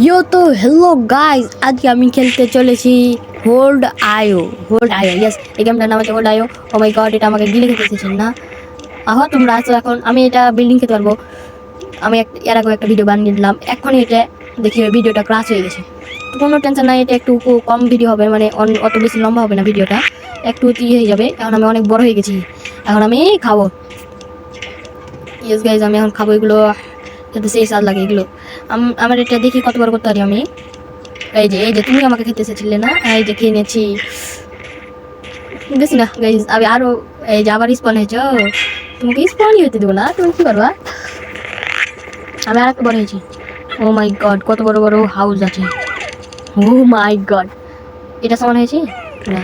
ইয়ো তো hello guys, আজকে আমি খেলতে চলেছি হোল্ড আয়ো ইয়েস, এই গেমটার নাম হচ্ছে হোল্ড আয়ো। ও মাই গড, এটা আমাকে গিলে খেতে এসেছেন না। তোমরা আসো, এখন আমি এটা বিল্ডিং খেতে পারবো। আমি এর আগে একটা ভিডিও বানিয়ে দিলাম, এখন এটা দেখি ভিডিওটা ক্রাশ হয়ে গেছে। তো কোনো টেনশন নাই, এটা একটু কম ভিডিও হবে, মানে অত বেশি লম্বা হবে না ভিডিওটা, একটু হয়ে যাবে। এখন আমি অনেক বড় হয়ে গেছি, এখন আমি খাবো। ইয়েস গাইজ, আমি এখন খাবো এগুলো, খেতে সেই স্বাদ লাগে এগুলো। আমার এটা দেখি কত বড় করতে পারি আমি। এই যে তুমি আমাকে খেতে এসেছিলে না, এই যে খেয়ে নিয়েছি। বেশি না গাইজ, আমি আরো এই যে আবার স্পন হয়েছ, তোমাকে স্পনই হতে দেবো না, তুমি কি করবা। আমি আর একটা বড় হয়েছি। ও মাই গড, কত বড় বড় হাউস আছে। ও মাই গড, এটা সমান হয়েছি না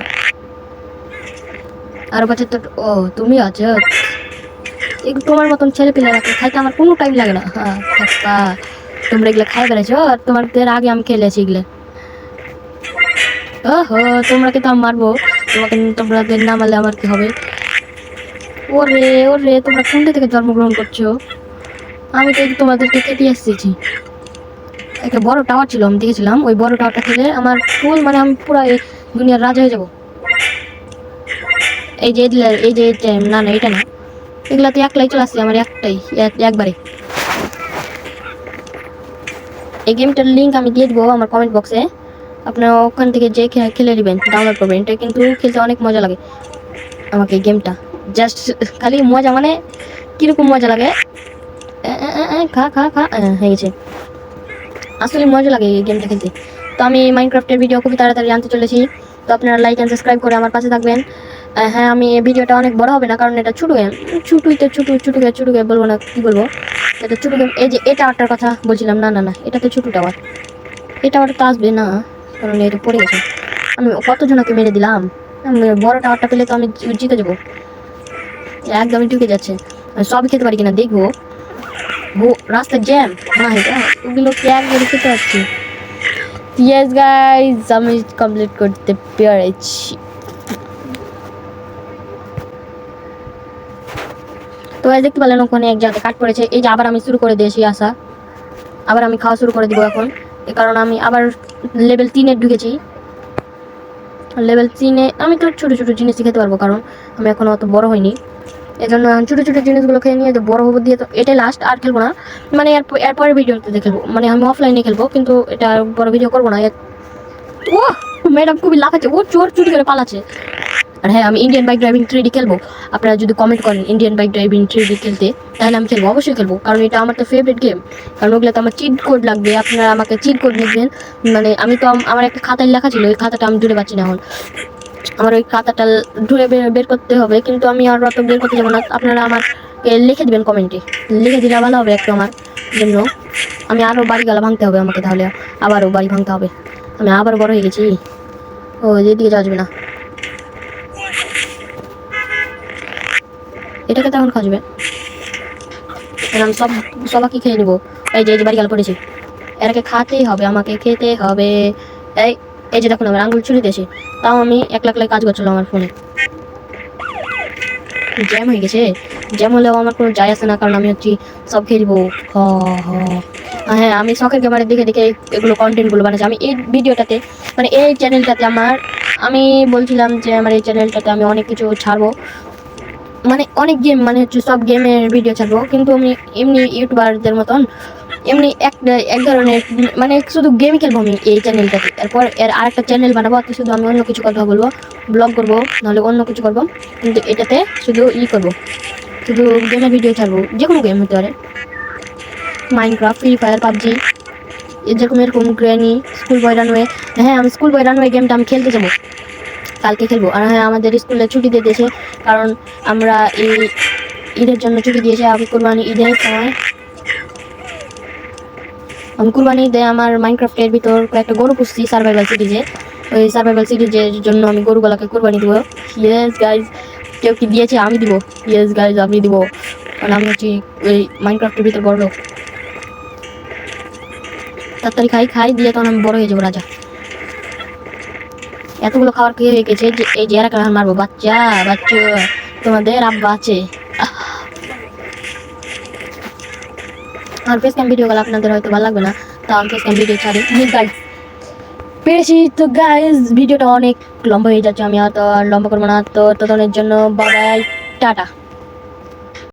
আরো বছর তো। ও তুমি আছো, তোমার মতন ছেলে পেলে রাখতে খাইতে আমার কোনো টাইম লাগে না। তোমরা এগুলো খাই বেড়েছো, আর তোমাদের আগে আমি খেলেছি এগুলো। ওহো, তোমরা তো আমি মারবো, তোমাদের না মারলে আমার কি হবে। ওরে ওরে, তোমরা কোনটা থেকে জন্মগ্রহণ করছো? আমি তো তোমাদেরকে খেতে এসেছি। একটা বড় টাওয়ার ছিল, আমি দেখেছিলাম, ওই বড় টাওয়ারটা খেলে আমার ফুল, মানে আমি পুরো এই দুনিয়ার রাজা হয়ে যাব। এই যে না না, এটা না, এগুলাতে একলাই চলে আসছে আমার, একবারে। এই গেমটার লিঙ্ক আমি দিয়ে দেবো আমার কমেন্ট বক্সে, আপনারা ওখান থেকে যে খেলে নেবেন, ডাউনলোড করবেন। এটা কিন্তু খেলতে অনেক মজা লাগে আমাকে এই গেমটা। জাস্ট খালি মজা, মানে কীরকম মজা লাগে, খা খা খা হয়ে গেছে। আসলে মজা লাগে এই গেমটা খেলতে। তো আমি মাইনক্রাফটের ভিডিও খুবই তাড়াতাড়ি আনতে চলেছি, তো আপনারা লাইক অ্যান্ড সাবস্ক্রাইব করে আমার পাশে থাকবেন। হ্যাঁ, আমি ভিডিওটা অনেক বড় হবে না, কারণ এটা ছোটো গেম, ছোটো গেম বলবো না, কী বলবো, এটা ছোটো গেম। এই যে এই টাওয়ারটার কথা বলছিলাম, না না না, এটা তো ছোটো টাওয়ার, এই টাওয়ারটা তো আসবে না, কারণ এটা পড়ে গেছে। আমি কতজনকে মেরে দিলাম, বড় টাওয়ারটা পেলে তো আমি জিতে যাবো। একদমই ঢুকে যাচ্ছে, সবই খেতে পারি কিনা দেখবো। রাস্তা জ্যাম না, এটা ওগুলো কি একবারে খেতে পারছি। ইয়েস গাইজ, আমি কমপ্লিট করতে পেরেছি। তো দেখতে পেলেন ওখানে এক জায়গায় কাট পড়েছে, এই যে আবার আমি শুরু করে দিয়েছি আসা, আবার আমি খাওয়া শুরু করে দিব এখন, কারণ আমি আবার লেভেল 3-এ ঢুকেছি। লেভেল 3-এ আমি তো ছোটো ছোটো জিনিস খেতে পারবো, কারণ আমি এখন অত বড় হয়নি, এই জন্য ছোটো ছোটো জিনিসগুলো খেয়ে নিয়ে বড় হবো দিয়ে, তো এটাই লাস্ট, আর খেলবো না। মানে এরপরের ভিডিওতে খেলবো, মানে আমি অফলাইনে খেলবো, কিন্তু এটা বড় ভিডিও করবো না। ও ম্যাডাম খুবই লাফাচ্ছে, ও চুরি করে পালাচ্ছে। আর হ্যাঁ, আমি ইন্ডিয়ান বাইক ড্রাইভিং 3D খেলবো। আপনারা যদি কমেন্ট করেন ইন্ডিয়ান বাইক ড্রাইভিং 3D খেলতে, তাহলে আমি খেলবো, অবশ্যই খেলবো, কারণ এটা আমার তো ফেভারিট গেম। কারণ ওগুলোতে আমার চিট কোড লাগবে, আপনারা আমাকে চিট কোড লিখবেন। মানে আমি তো আমার একটা খাতায় লেখা ছিল, ওই খাতাটা আমি জুড়ে পাচ্ছি না এখন, আমার ওই খাতাটা ধরে বের করতে হবে, কিন্তু আমি আর অত বের করতে যাবো না। আপনারা আমার লিখে দেবেন কমেন্টে, লিখে দিলে ভালো হবে একটু আমার জন্য। আমি আরও বাড়িগালা ভাঙতে হবে আমাকে, তাহলে আবারও বাড়ি ভাঙতে হবে। আমি আবার বড় হয়ে গেছি, ও এদিকে যাওয়া যাবে না, এটাকে তেমন খাওয়া যাবে। আমি সবাইকে খেয়ে নেবো। এই যে বাড়িগালা পড়েছি, এটাকে খাতেই হবে, আমাকে খেতে হবে। এই এই যে দেখুন, আমার আঙুল ছুলে দিয়েছে, তাও আমি একলা কাজ করছিলাম আমার ফোনে। জ্যাম হয়ে গেছে, জ্যাম হলেও আমার কোনো যায় আসে না, কারণ আমি হচ্ছি সব খেলবো। হ্যাঁ, আমি শখের ক্যামেরা দেখে দেখে এগুলো কন্টেন্টগুলো বানাচ্ছি। আমি এই ভিডিওটাতে, মানে এই চ্যানেলটাতে আমি বলছিলাম যে আমার এই চ্যানেলটাতে আমি অনেক কিছু ছাড়বো, মানে অনেক গেম, মানে হচ্ছে সব গেমের ভিডিও ছাড়বো, কিন্তু আমি এমনি ইউটিউবারদের মতন এমনি এক ধরনের, মানে শুধু গেমই খেলবো আমি এই চ্যানেলটাতে। এরপর আরেকটা চ্যানেল বানাবো, আর শুধু আমি অন্য কিছু কথা বলবো, ব্লগ করবো, নাহলে অন্য কিছু করবো, কিন্তু এটাতে শুধু করবো, শুধু গেমের ভিডিও ছাড়বো। যে কোনো গেম হতে পারে, মাইনক্রাফট, ফ্রি ফায়ার, পাবজি, এরকম গ্র্যানি, স্কুল বয় রানওয়ে। হ্যাঁ, আমি স্কুল বয় রানওয়ে গেমটা আমি খেলতে যাবো, কালকে খেলবো। আর হ্যাঁ, আমাদের স্কুলে ছুটি দিয়ে দিয়েছে, কারণ আমরা এই ঈদের জন্য ছুটি দিয়েছে। আমি কুরবানি ঈদের সময়, আমি কুরবানি ঈদে আমার মাইনক্রাফটের ভিতর কয়েকটা গরু পুষছি সার্ভাইভাল সিরিজে, ওই সার্ভাইভাল সিরিজের জন্য আমি গরুগুলাকে কুরবানি দেবো। ইয়েস গাইজ, কেউ কি দিয়েছে? আমি দিব। ইয়েস গাইজ, আমি দিব, কারণ আমি হচ্ছি ওই মাইনক্রাফটের ভিতর বড় লোক। তাড়াতাড়ি খাই দিয়ে তখন আমি বড় হয়ে যাবো রাজা। এতগুলো খাবার খেয়ে হয়ে গেছে যে এই যে এরা কারণ মারবো। বাচ্চা তোমাদের আব্বা আছে। আর ফেস ক্যাম ভিডিও গুলো আপনাদের হয়তো ভালো লাগবে না, তো পারতাম তো আজকে ভিডিও ছাড়ি গাইস পেরেছি তো গাইস ভিডিওটা অনেক লম্বা হয়ে যাচ্ছে আমি আর তো আর লম্বা করবো না তো ততক্ষণের জন্য বাবাই টাটা